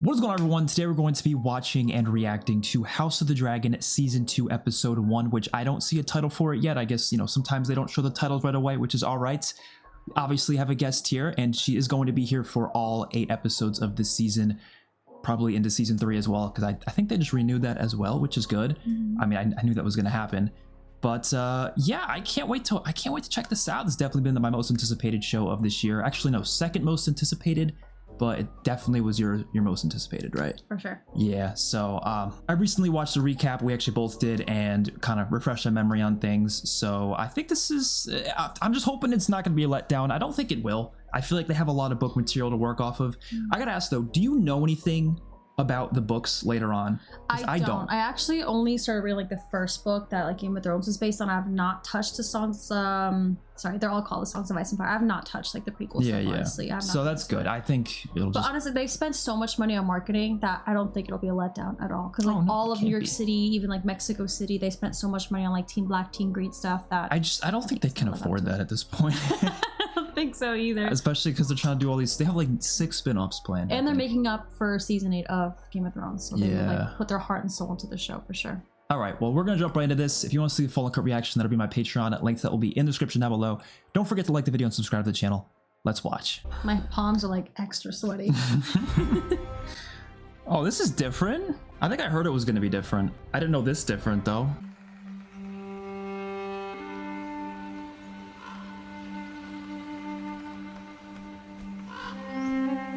What is going on, everyone? Today we're going to be watching and reacting to House of the Dragon Season 2 Episode 1, which I don't see a title for it yet. I guess, you know, sometimes they don't show the titles right away, which is all right. Obviously have a guest here, and she is going to be here for all 8 episodes of this season, probably into Season 3 as well, because I think they just renewed that as well, which is good. I mean, I knew that was going to happen. But yeah, I can't wait to check this out. It's definitely been my most anticipated show of this year. Actually, no, second most anticipated, but it definitely was your most anticipated, right? For sure. Yeah, so I recently watched a recap, we actually both did, and kind of refreshed my memory on things. So I think this is, I'm just hoping it's not going to be a letdown. I don't think it will. I feel like they have a lot of book material to work off of. I gotta ask though, do you know anything about the books later on? I don't. I actually only started reading like the first book that like Game of Thrones is based on. I have not touched the songs. Sorry, they're all called the Songs of Ice and Fire. I have not touched like the prequels. Yeah, stuff, yeah. honestly. I have not so that's good. I think it'll But just. honestly, they've spent so much money on marketing that I don't think it'll be a letdown at all. Because like Oh, no, all it of New can't York be. City, even like Mexico City, they spent so much money on like Team Black, Team Green stuff that I don't think they can afford that at this point. I don't think so either. Especially because they're trying to do all these. They have like 6 spin-offs planned. I And they're think. making up for season 8 of Game of Thrones, so they would Yeah. like put their heart and soul into the show for sure. All right, well, we're going to jump right into this. If you want to see the full uncut reaction, that'll be my Patreon. Link that will be in the description down below. Don't forget to like the video and subscribe to the channel. Let's watch. My palms are like extra sweaty. Oh, this is different. I think I heard it was going to be different. I didn't know this different, though.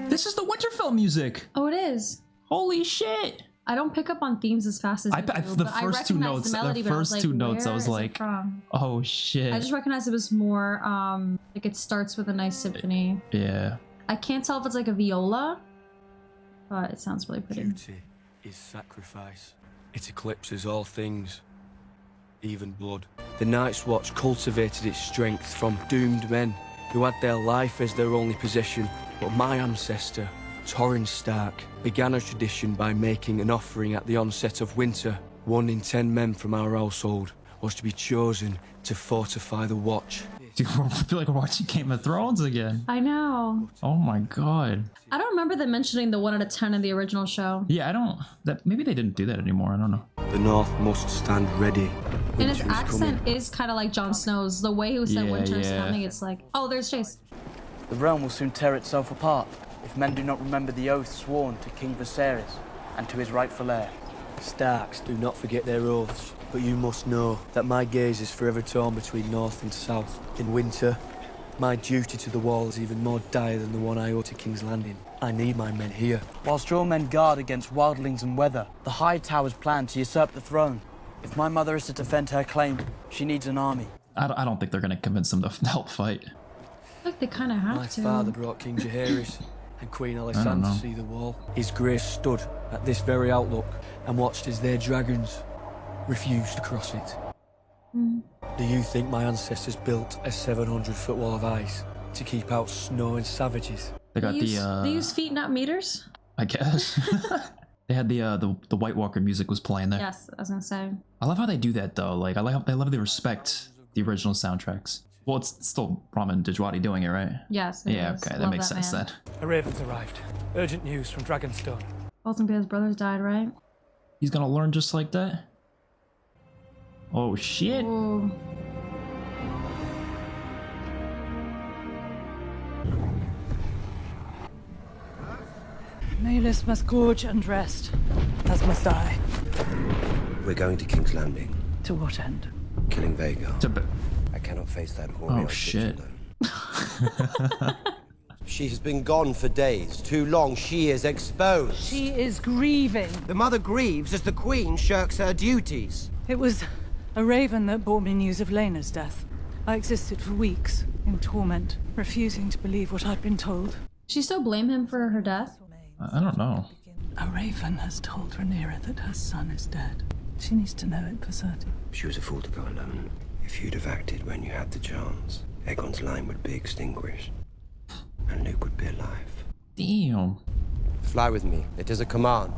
This is the Winterfell music. Oh, it is. Holy shit. I don't pick up on themes as fast as you do, the but I first two recognize notes, the melody, the but I was first like, two notes, I where was is it like, from? oh shit. I just recognized it was more like it starts with a nice symphony. Yeah. I can't tell if it's like a viola, but it sounds really pretty. Duty is sacrifice. It eclipses all things, even blood. The Night's Watch cultivated its strength from doomed men who had their life as their only possession. But my ancestor, Torrin Stark, began a tradition by making an offering at the onset of winter. 1 in 10 men from our household was to be chosen to fortify the watch. Dude, I feel like we're watching Game of Thrones again. I know. Oh my god. I don't remember them mentioning the 1 out of 10 in the original show. Yeah, I don't. Maybe they didn't do that anymore. I don't know. The North must stand ready. And his Winter is accent coming. is kind of like Jon Snow's. The way he was said Yeah, winter is yeah. coming, it's like, oh, there's Chase. The realm will soon tear itself apart if men do not remember the oath sworn to King Viserys and to his rightful heir. Starks do not forget their oaths, but you must know that my gaze is forever torn between north and south. In winter, my duty to the wall is even more dire than the one I owe to King's Landing. I need my men here. Whilst your men guard against wildlings and weather, the High Towers plan to usurp the throne. If my mother is to defend her claim, she needs an army. I don't think they're gonna convince them to help fight. Like they kind of have My to. father brought King Jaehaerys and Queen know. Alysanne to see the wall. His grace stood at this very outlook and watched as their dragons refused to cross it. Do you think my ancestors built a 700-foot wall of ice to keep out snow and savages? They got They use feet, not meters. I guess. They had the White Walker music was playing there. Yes, I was gonna say. I love how they do that though. Like I love how they respect the original soundtracks. Well, it's still Ramin Djawadi doing it, right? Yes. it Yeah, is. okay, that Love makes sense man. then. A raven's arrived. Urgent news from Dragonstone. Bolton brothers died, right? He's gonna learn just like that? Oh shit. Ooh. Malus must gorge and rest, as must I. We're going to King's Landing, To what end? killing Vhagar. To I cannot face that hoary old bitch shit. alone. She has been gone for days. Too long. She is exposed. She is grieving. The mother grieves as the queen shirks her duties. It was a raven that brought me news of Lena's death. I existed for weeks, in torment, refusing to believe what I'd been told. She still blame him for her death? I don't know. A raven has told Rhaenyra that her son is dead. She needs to know it for certain. She was a fool to go alone. If you'd have acted when you had the chance, Aegon's line would be extinguished. And Luke would be alive. Damn. Fly with me. It is a command.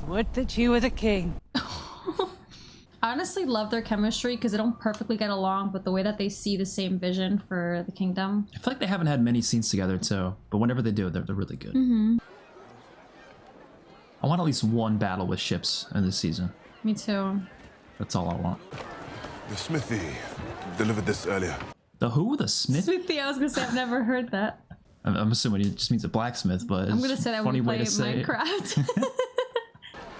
Would that you were the king. I honestly love their chemistry because they don't perfectly get along, but the way that they see the same vision for the kingdom. I feel like they haven't had many scenes together too, but whenever they do, they're really good. I want at least one battle with ships in this season. Me too. That's all I want. The smithy delivered this earlier. The who? The smith? Smithy, I was gonna say I've never heard that. I'm assuming it just means a blacksmith, but I'm it's gonna say that funny when we way play to say it. Minecraft.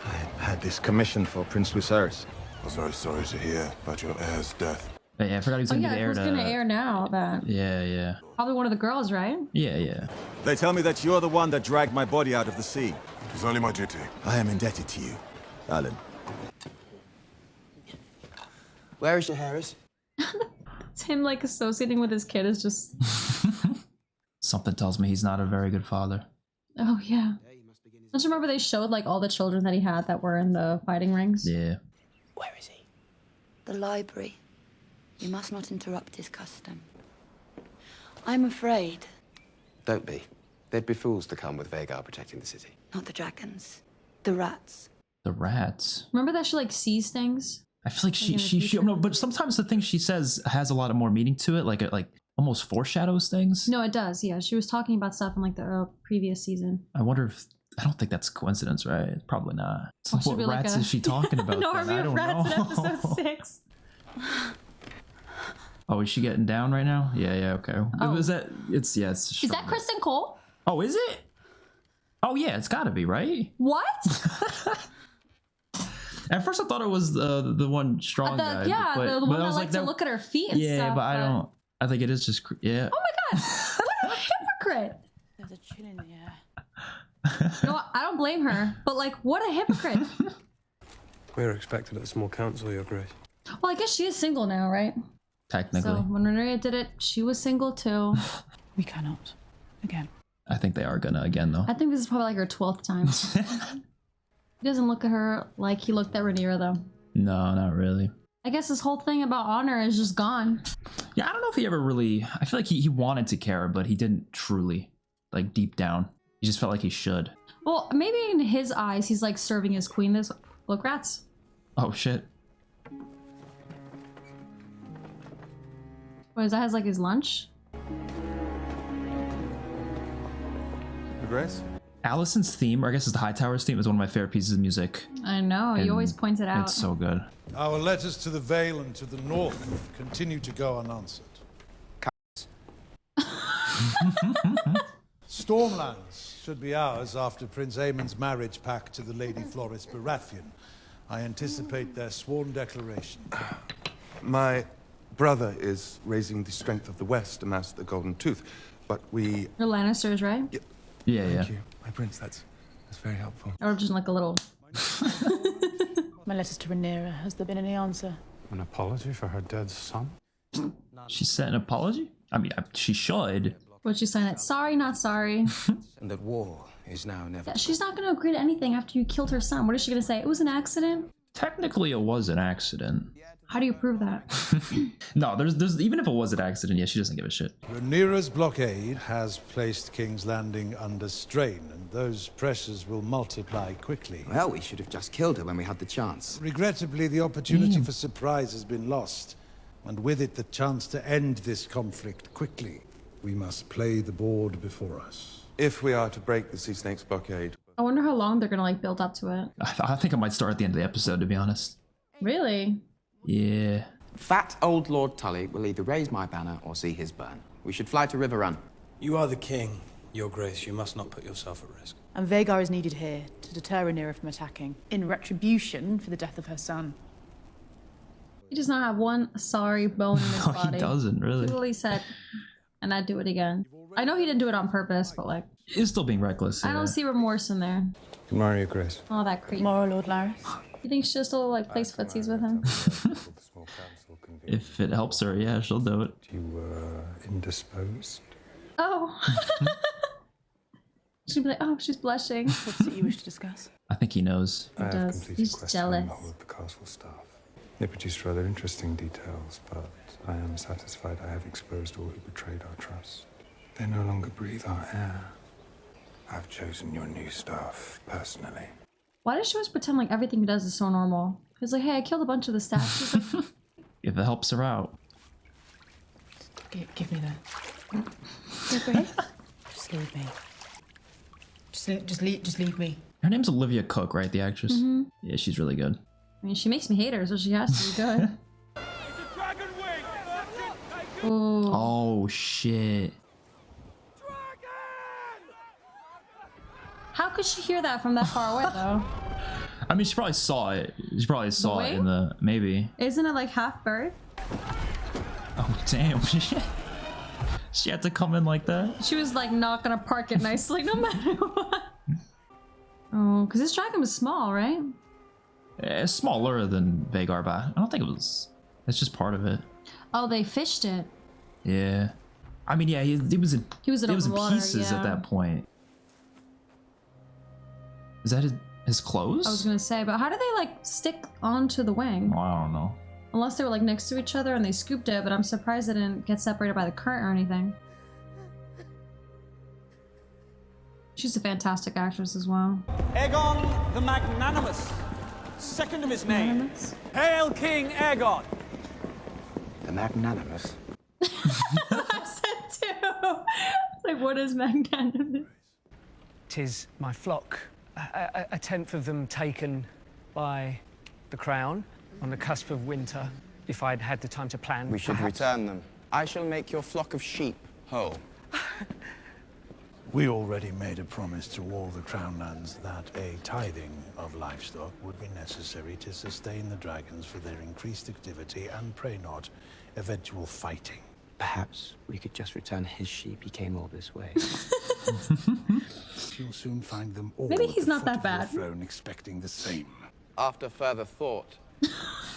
I had this commissioned for Prince Lucerys. I was very sorry to hear about your heir's death. But yeah, I forgot he was Oh gonna yeah, be the heir who's to. gonna air now? That Yeah. probably one of the girls, right? Yeah. They tell me that you're the one that dragged my body out of the sea. It was only my duty. I am indebted to you, Alan. Where is your Harris? It's him like associating with his kid is just. Something tells me he's not a very good father. Oh yeah. Don't you remember they showed like all the children that he had that were in the fighting rings? Yeah. Where is he? The library. You must not interrupt his custom. I'm afraid. Don't be. They'd be fools to come with Vhagar protecting the city. Not the dragons. The rats. The rats. Remember that she like sees things? I feel like in the she future? no, but sometimes the things she says has a lot of more meaning to it, like almost foreshadows things. No, it does. Yeah, she was talking about stuff in like the previous season. I wonder if I don't think that's coincidence, right? Probably not. So should what be like rats a- is she talking about? An then? army I of don't rats in know. episode 6. Oh, is she getting down right now? Yeah. Okay. Oh. Is that? It's yeah. It's. Is that stronger. Kristen Cole? Oh, is it? Oh yeah, it's got to be right. What? At first, I thought it was the one strong guy. Yeah, but, the but one I that was like to that- look at her feet and Yeah, stuff. but I don't. I think it is just yeah. Oh my god! What a hypocrite! There's a chill in the air. No, I don't blame her, but like, what a hypocrite! We're expected at the small council, Your Grace. Well, I guess she is single now, right? Technically, So when Rhaenyra did it, she was single too. We cannot. Again. I think they are gonna again though. I think this is probably like her 12th time. He doesn't look at her like he looked at Rhaenyra though. No, not really. I guess this whole thing about honor is just gone. Yeah, I don't know if he ever really. I feel like he wanted to care, but he didn't truly, like deep down. He just felt like he should. Well, maybe in his eyes, he's like serving his queen. This look, rats. Oh shit. What is that? His like his lunch? Your Grace? Allison's theme, or I guess it's the Hightower's theme, is one of my favorite pieces of music. I know. And You always point it out. It's so good. Our letters to the Vale and to the north continue to go unanswered. Stormlands should be ours after Prince Aemon's marriage pact to the Lady Floris Baratheon. I anticipate their sworn declaration. My brother is raising the strength of the West to master the Golden Tooth, but we... The Lannisters, right? Yeah. Thank you, my prince. That's very helpful. Or just like a little. My letters to Rhaenyra. Has there been any answer? An apology for her dead son? She sent an apology? I mean, she should. Would you sign it? Sorry, not sorry. And that war is now never. Yeah, she's not going to agree to anything after you killed her son. What is she going to say? It was an accident? Technically, it was an accident. How do you prove that? No, there's even if it was an accident, yeah, she doesn't give a shit. Rhaenyra's blockade has placed King's Landing under strain, and those pressures will multiply quickly. Well, we should have just killed her when we had the chance. Regrettably, the opportunity for surprise has been lost, and with it the chance to end this conflict quickly. We must play the board before us. If we are to break the Sea Snake's blockade, I wonder how long they're going to like build up to it. I think I might start at the end of the episode, to be honest. Really? Yeah. Fat old Lord Tully will either raise my banner or see his burn. We should fly to River Run. You are the king, Your Grace. You must not put yourself at risk. And Vhagar is needed here to deter Rhaenyra from attacking, in retribution for the death of her son. He does not have one sorry bone in his No, body. he doesn't, He really. literally said, and I'd do it again. I know he didn't do it on purpose, but like, He's still being reckless. I yeah. don't see remorse in there. Good morning, Your Grace. All that creep. Tomorrow, Lord Laris. You think she'll still like plays footsies with him? If it helps her, yeah, she'll do it. You were indisposed. Oh. She'd be like, oh, she's blushing. What's it you wish to discuss? I think he knows. He does. He's jealous. of the castle staff. They produced rather interesting details, but I am satisfied I have exposed all who betrayed our trust. They no longer breathe our air. I've chosen your new staff personally. Why does she always pretend like everything he does is so normal? He's like, hey, I killed a bunch of the staff. She's like, If it helps her out. Give me that. Just leave me. Just leave me. Her name's Olivia Cook, right? The actress. Yeah, she's really good. I mean, she makes me hate her, so she has to be good. Ooh. Oh shit! How could she hear that from that far away, though? I mean, she probably saw it. She probably saw it in the maybe. Isn't it like half bird? Oh damn! She had to come in like that. She was like not gonna park it nicely, no matter what. Oh, because this dragon was small, right? It's smaller than Vhagar, but I don't think it was. It's just part of it. Oh, they fished it. Yeah. I mean, yeah, he was in. He was in water, pieces yeah. at that point. Is that his clothes? I was gonna say, but how do they like stick onto the wing? Oh, I don't know. Unless they were like next to each other and they scooped it, but I'm surprised it didn't get separated by the current or anything. She's a fantastic actress as well. Aegon the Magnanimous, second of his name. Hail King Aegon! The Magnanimous? I said too. Like, what is magnanimous? 'Tis my flock. A tenth of them taken by the crown on the cusp of winter. If I'd had the time to plan, we should perhaps. return them. I shall make your flock of sheep whole. We already made a promise to all the Crown lands that a tithing of livestock would be necessary to sustain the dragons for their increased activity and, pray not, eventual fighting. Perhaps we could just return his sheep. He came all this way. You'll soon find them all. Maybe at he's the not foot that of your bad. throne, expecting the same. After further thought,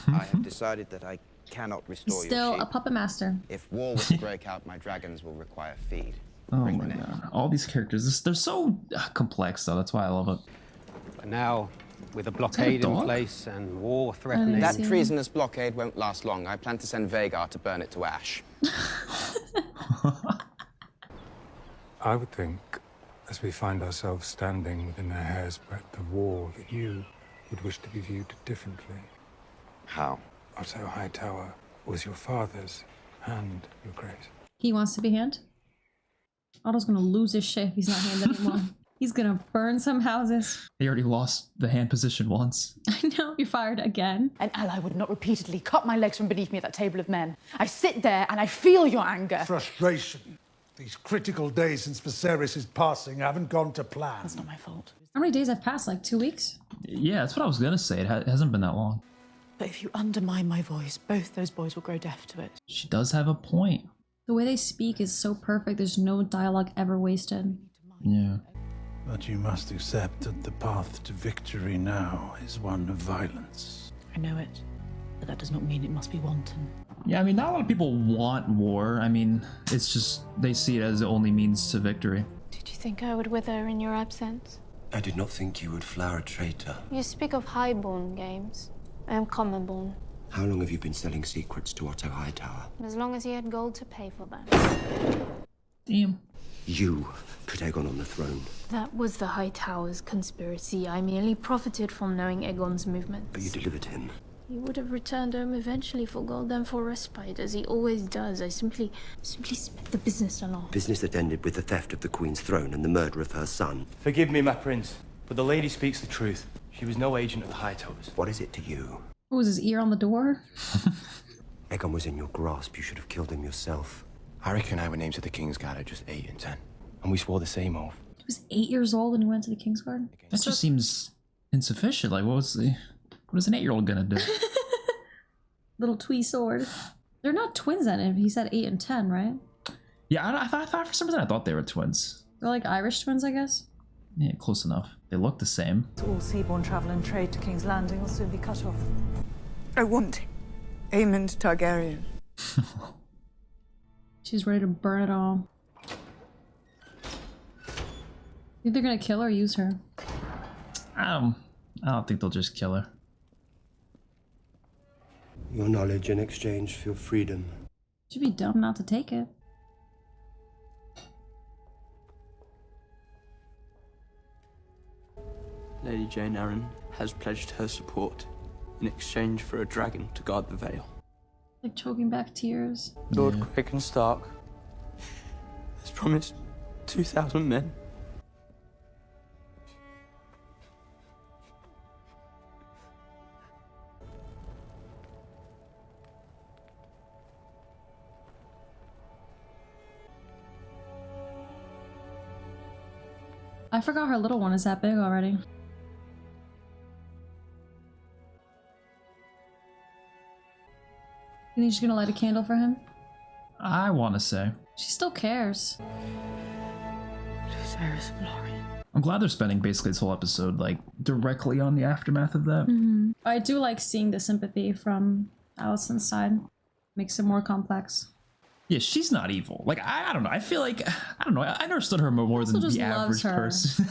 I have decided that I cannot restore Still your a sheep. But master. If war was to break out, my dragons will require feed. Oh my god! All these characters, they're so complex, though. That's why I love it. But now, with a blockade in dog? place and war threatening... That treasonous blockade won't last long. I plan to send Vhagar to burn it to ash. I would think, as we find ourselves standing within a hair's breadth of war, that you would wish to be viewed differently. How? Otto Hightower was your father's hand, your grace. He wants to be hand? Otto's gonna lose his shit if he's not hand anymore. He's gonna burn some houses. He already lost the hand position once. I know, you're fired again. An ally would not repeatedly cut my legs from beneath me at that table of men. I sit there and I feel your anger. Frustration. These critical days since Viserys' passing haven't gone to plan. That's not my fault. How many days have passed? Like 2 weeks? Yeah, that's what I was gonna say. It hasn't been that long. But if you undermine my voice, both those boys will grow deaf to it. She does have a point. The way they speak is so perfect. There's no dialogue ever wasted. Yeah. But you must accept that the path to victory now is one of violence. I know it, but that does not mean it must be wanton. Yeah, I mean, not a lot of people want war. I mean, it's just they see it as the only means to victory. Did you think I would wither in your absence? I did not think you would flower a traitor. You speak of highborn games. I am commonborn. How long have you been selling secrets to Otto Hightower? As long as he had gold to pay for them. Damn. You put Aegon on the throne. That was the Hightower's conspiracy. I merely profited from knowing Aegon's But movements. you delivered him. He would have returned home eventually for gold and for respite, as he always does. I simply sped the business along. Business that ended with the theft of the Queen's throne and the murder of her son. Forgive me, my prince, but the lady speaks the truth. She was no agent of the Hightowers. What is it to you? What was his ear on the door? Aegon was in your grasp. You should have killed him yourself. Harrick and I were named to the Kingsguard at just 8 and 10. And we swore the same oath. He was 8 years old when he went to the Kingsguard. That just seems insufficient. Like, what is an 8-year-old gonna do? Little twee sword. They're not twins then. If he said 8 and 10, right? Yeah, I thought for some reason I thought they were twins. They're like Irish twins, I guess. Yeah, close enough. They look the same. All seaborne travel and trade to King's Landing will soon be cut off. I want Aemond Targaryen. She's ready to burn it all. Think they're gonna kill her or use her? I don't think they'll just kill her. Your knowledge in exchange for your freedom. She'd be dumb not to take it. Lady Jane Arryn has pledged her support in exchange for a dragon to guard the Vale. Like choking back tears. Lord Cragen Stark has promised 2,000 men. I forgot her little one is that big already. You think she's gonna light a candle for him? I want to say. She still cares. I'm glad they're spending basically this whole episode like directly on the aftermath of that. Mm-hmm. I do like seeing the sympathy from Allison's side. Makes it more complex. Yeah, she's not evil. Like I don't know. I feel like I don't know. I understood her more than just the loves average her. person.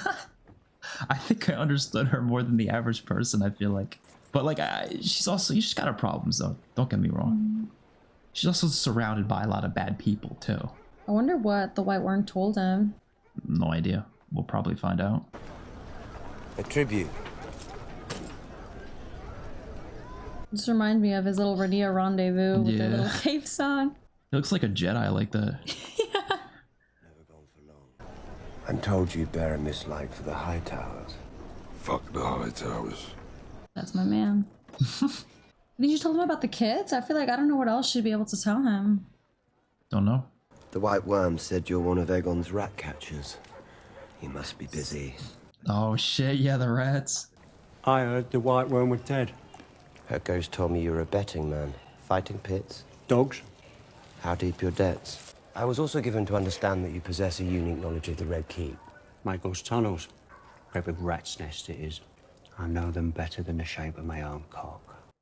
I think I understood her more than the average person. I feel like, but like she's got her problems though. Don't get me wrong. She's also surrounded by a lot of bad people too. I wonder what the White Worm told him. No idea. We'll probably find out. A tribute. This reminds me of his little Rhaenyra rendezvous with their Yeah. little capes on. He looks like a Jedi like that. I'm told you bear a mislike for the High Towers. Fuck the High Towers. That's my man. Did you tell him about the kids? I feel like I don't know what else she'd be able to tell him. Don't know. The White Worm said you're one of Aegon's rat catchers. You must be busy. Oh shit, yeah, the rats. I heard the White Worm was dead. Her ghost told me you're a betting man. Fighting pits? Dogs? How deep your debts? I was also given to understand that you possess a unique knowledge of the Red Keep. Michael's tunnels. Great big rat's nest it is. I know them better than the shape of my own cock.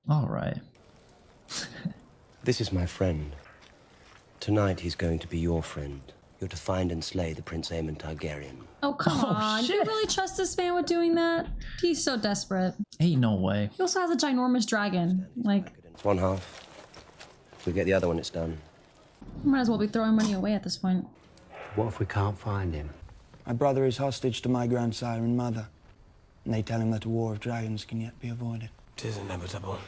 All right. This is my friend. Tonight he's going to be your friend. You're to find and slay the Prince Aemon Targaryen. Oh, come on. Do you really trust this man with doing that? He's so desperate. Ain't no way. He also has a ginormous dragon. Like, It's one half. If we get the other one, it's done. might as well be throwing money away at this point. What if we can't find him? My brother is hostage to my grandsire and mother, and they tell him that a war of dragons can yet be avoided. It is inevitable.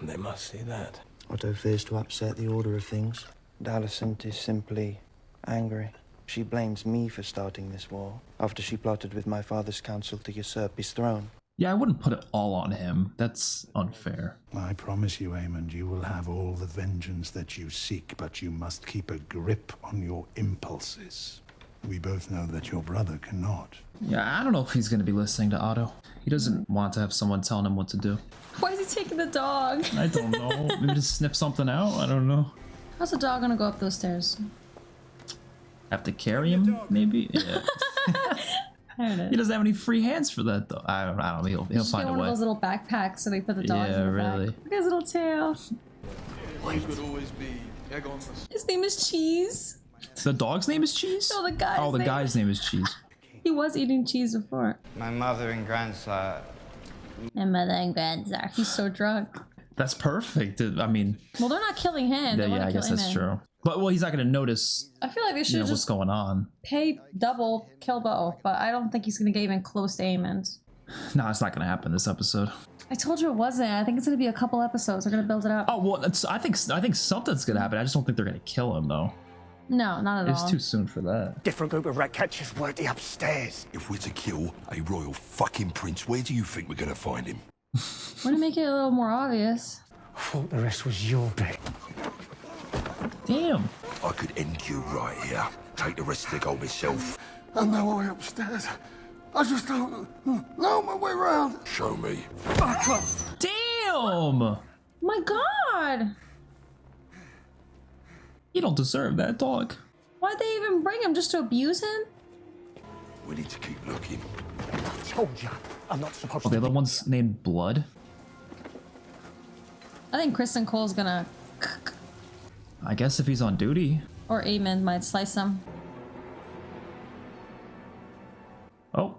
They must see that. Otto fears to upset the order of things. Alicent is simply angry. She blames me for starting this war, after she plotted with my father's council to usurp his throne. Yeah, I wouldn't put it all on him. That's unfair. I promise you, Aemond, you will have all the vengeance that you seek, but you must keep a grip on your impulses. We both know that your brother cannot. Yeah, I don't know if he's gonna be listening to Otto. He doesn't want to have someone telling him what to do. Why is he taking the dog? I don't know. Maybe to sniff something out. I don't know. How's the dog gonna go up those stairs? Have to carry him, maybe. Yeah. He doesn't have any free hands for that though. I don't know. He'll Just find get a one way. of those little backpacks so they put the dogs Yeah, in the really. back. Look at his little tail. Could always be Aegon's. His name is Cheese. The dog's name is Cheese? No, the guy's Oh, the name. guy's name is Cheese. He was eating cheese before. My mother and grandsire. And mother and grandsire. He's so drunk. That's perfect. I mean, Well, they're not killing him. They yeah, wanna I kill guess that's Aemon. true. But well, he's not gonna notice. I feel like they You should know what's just going on. pay double, kill both, but I don't think he's gonna get even close to Aemond. No, it's not gonna happen this episode. I told you it wasn't. I think it's gonna be a couple episodes. They're gonna build it up. Oh well, I think something's gonna happen. I just don't think they're gonna kill him though. No, not at It's all. too soon for that. Different group of rat catchers working upstairs. If we're to kill a royal fucking prince, where do you think we're gonna find him? Want to make it a little more obvious. I thought the rest was your bet. Damn. I could end you right here. Take the rest of the gold myself. I know my way upstairs. I just don't know my way around. Show me. Fuck off. Damn! My God! You don't deserve that dog. Why'd they even bring him? Just to abuse him? We need to keep looking. I told you, I'm not supposed Oh, the to. other one's named Blood. I think Kristen Cole's gonna, I guess if he's on duty. or Aemond might slice him. Oh,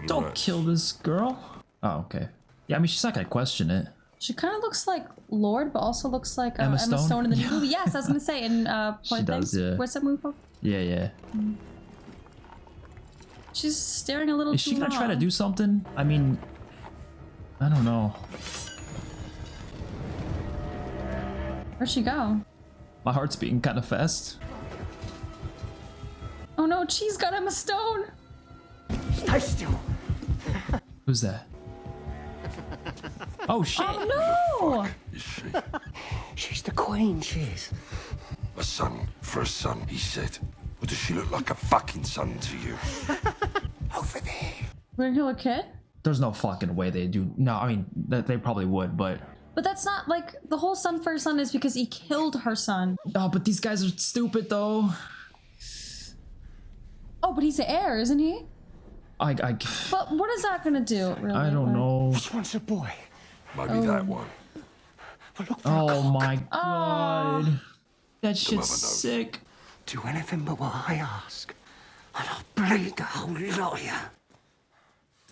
don't kill this girl. Oh, okay. Yeah, I mean she's not gonna question it. She kind of looks like Lord, but also looks like Emma Emma Stone? Stone in the new Yeah. movie. Yes, I was gonna say in Point She of does, Things. yeah. What's that movie called? Yeah, yeah. She's staring a little Is too she gonna try to long. do something? I mean, I don't know. Where'd she go? My heart's beating kind of fast. Oh no, Cheese got Emma Stone. Stay still. Who's that? Oh shit! Oh no! Is she? She's the queen, she is. A son for a son, he said. Or does she look like a fucking son to you? Over there. We're gonna kill a kid? There's no fucking way they do. No, I mean, they probably would, but... But that's not, like, the whole son for her son is because he killed her son. Oh, but these guys are stupid, though. Oh, but he's the heir, isn't he? But what is that gonna do, really? I don't know. This one's a boy. Maybe that one. Oh my god. That shit's sick. Do anything but what I ask, and I'll bleed the whole lot of you.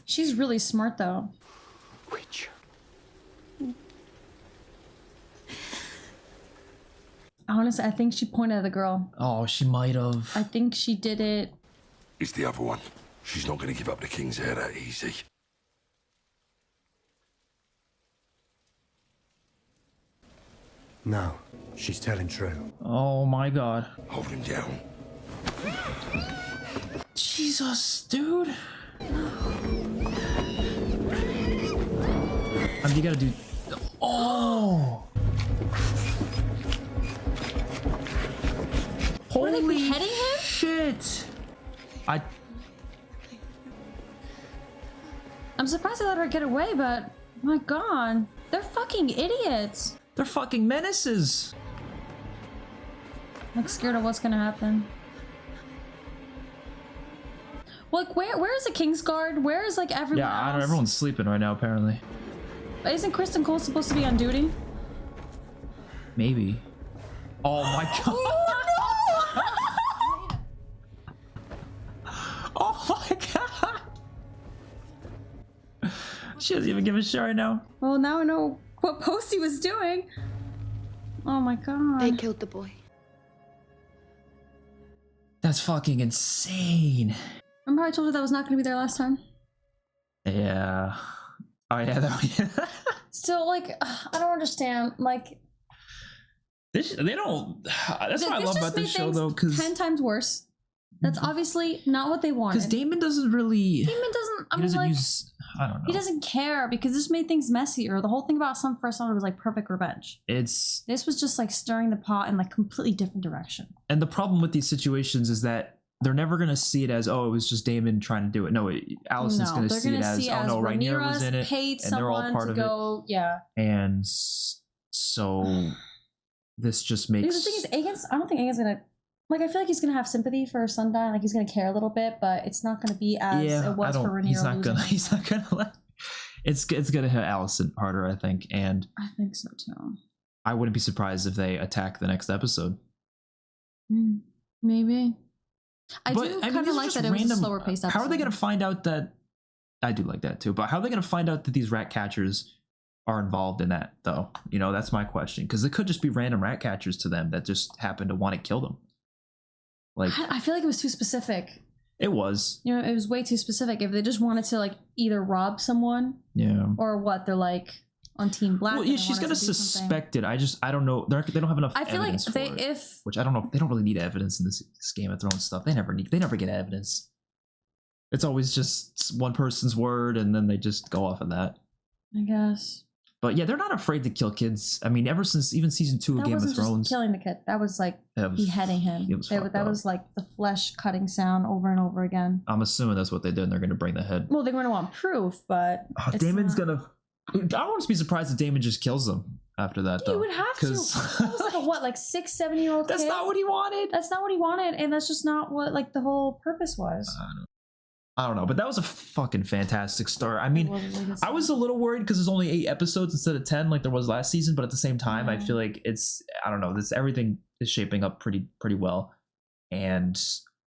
She's really smart, though. Which? Honestly, I think she pointed at the girl. Oh, she might have. I think she did it. It's the other one. She's not going to give up the king's heir that easy. No, she's telling true. Oh my god. Hold him down. Jesus, dude. You gotta do... Oh! Were they Holy beheading him? shit! I'm surprised they let her get away, but my god, they're fucking idiots. They're fucking menaces. I'm scared of what's gonna happen. Like, where is the King's Guard? Where is like everyone Yeah, I don't, else? everyone's sleeping right now, apparently. Isn't Kristen Cole supposed to be on duty? Maybe. Oh my god. Oh my god. She doesn't even give a shit right now. Well, now I know what Posty was doing. Oh my god. They killed the boy. That's fucking insane. Remember I told you that was not going to be there last time? Yeah. Oh yeah, that Still, like, I don't understand. Like, they don't. That's what I love about this show, things though, because 10 times worse. That's obviously not what they wanted. because Damon doesn't really. Damon doesn't. I He mean, doesn't like, use. I don't know. he doesn't care because this made things messier. The whole thing about Son for Son was like perfect revenge. It's This was just like stirring the pot in like completely different direction. and the problem with these situations is that they're never gonna see it as, oh, it was just Damon trying to do it. No, Allison's No, gonna they're see it gonna as, see oh no, Rhaenyra was Rhaenyra's in it, paid and they're all someone part to of go, yeah. it. And so this just makes. Because the thing is, Aegon's, I don't think Aegon's gonna, like, I feel like he's gonna have sympathy for Sundyne, like he's gonna care a little bit, but it's not gonna be as it was for Rhaenyra. He's not losing. gonna. He's not gonna let. It's gonna hit Allison harder, I think, and I think so too. I wouldn't be surprised if they attack the next episode. Maybe. I But, do mean, kind of these are like just that it was a random- slower paced episode. How are they gonna find out that? I do like that too, but how are they gonna find out that these rat catchers are involved in that, though? You know, that's my question, because it could just be random rat catchers to them that just happen to want to kill them. Like I feel like it was too specific. it was. You know, it was way too specific. If they just wanted to like either rob someone Yeah. or what, they're like on Team Black. Well, and yeah, they she's wanted gonna to do something. suspect it. I don't know. They don't have enough. I feel like evidence they for it, if which I don't know. They don't really need evidence in this Game of Thrones stuff. They never get evidence. It's always just one person's word, and then they just go off of that. I guess But yeah, they're not afraid to kill kids. I mean, ever since even season 2 of that Game of wasn't just Thrones, killing the kid. That was like That was- beheading him. it was fucked that up. was like the flesh cutting sound over and over again. I'm assuming that's what they did, and they're going to bring the head. Well, they're going to want proof, but it's Damon's not. gonna. I wouldn't be surprised if Damon just kills them after that, though. You would have to. 'cause- That was like a what, like 6-7-year-old kid? That's not what he wanted. That's not what he wanted, and that's just not what like the whole purpose was. I don't know, but that was a fucking fantastic start. I mean, I was a little worried because there's only 8 episodes instead of 10, like there was last season. But at the same time, I feel like I don't know, everything is shaping up pretty well, and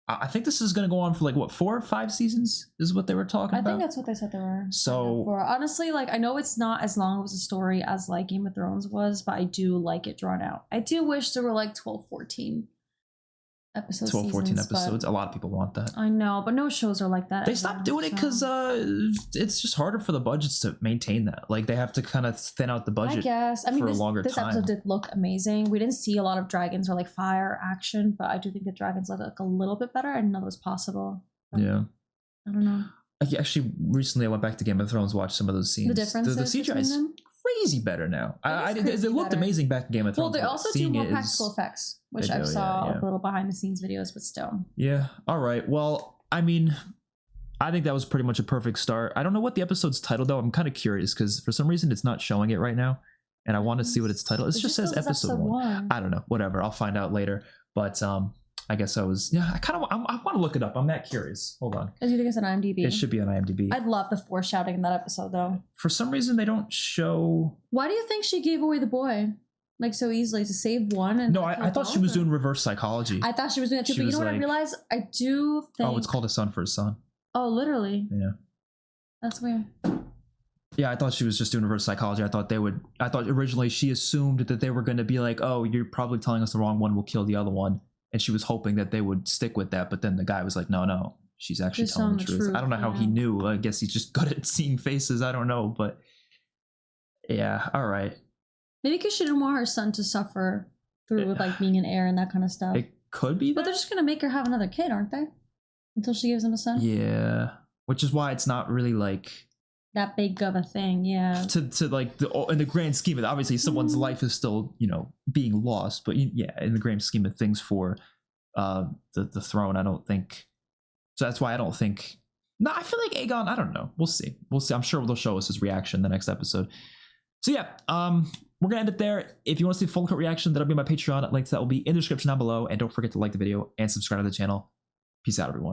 I think this is going to go on for like what 4 or 5 seasons is what they were talking I about. think that's what they said they were. So For honestly, like I know it's not as long of a story as like Game of Thrones was, but I do like it drawn out. I do wish there were like 12, 14 episodes. 12, 14 seasons, but episodes. A lot of people want that. I know, but no shows are like that. They anymore, stopped doing it so- because it's just harder for the budgets to maintain that. Like they have to kind of thin out the budget I guess. I mean, for this, a longer this time. episode did look amazing. We didn't see a lot of dragons or like fire action, but I do think the dragons look like a little bit better. I didn't know that was possible. Yeah. I don't know. Actually, recently I went back to Game of Thrones, watched some of those scenes. The differences The CGI between is them? crazy better now. It crazy looked better. amazing back in Game of Well, Thrones. they but also do seeing more it is- practical effects, which They I do, saw yeah. a little behind the scenes videos, but still. Yeah. All right. Well, I mean, I think that was pretty much a perfect start. I don't know what the episode's titled though. I'm kind of curious because for some reason it's not showing it right now, and I want to see what it's titled. It just says episode 1. I don't know. Whatever. I'll find out later. But I guess I was. Yeah, I want to look it up. I'm that curious. Hold on. Because you think it's on IMDb? It should be on IMDb. I'd love the foreshadowing in that episode though. For some reason they don't show. Why do you think she gave away the boy like so easily to save one? And no, I thought she was doing reverse psychology. I thought she was doing that too. But you know what I realized? I do think. Oh, it's called a son for a son. Oh, literally. Yeah. That's weird. Yeah, I thought she was just doing reverse psychology. I thought originally she assumed that they were going to be like, oh, you're probably telling us the wrong one, we'll kill the other one. And she was hoping that they would stick with that. But then the guy was like, no, she's actually telling the truth. I don't know how he knew. I guess he's just good at seeing faces. I don't know. But yeah, all right. Maybe because she didn't want her son to suffer through with like being an heir and that kind of stuff. It could be that. But they're just going to make her have another kid, aren't they? Until she gives him a son? Yeah. Which is why it's not really like that big of a thing, yeah. To like in the grand scheme of it, obviously someone's life is still, being lost, but yeah, in the grand scheme of things for the throne, I don't think. So that's why I don't think. No, I feel like Aegon. I don't know. We'll see. I'm sure they'll show us his reaction in the next episode. So yeah, we're gonna end it there. If you want to see the full cut reaction, that'll be my Patreon. Link to that will be in the description down below. And don't forget to like the video and subscribe to the channel. Peace out, everyone.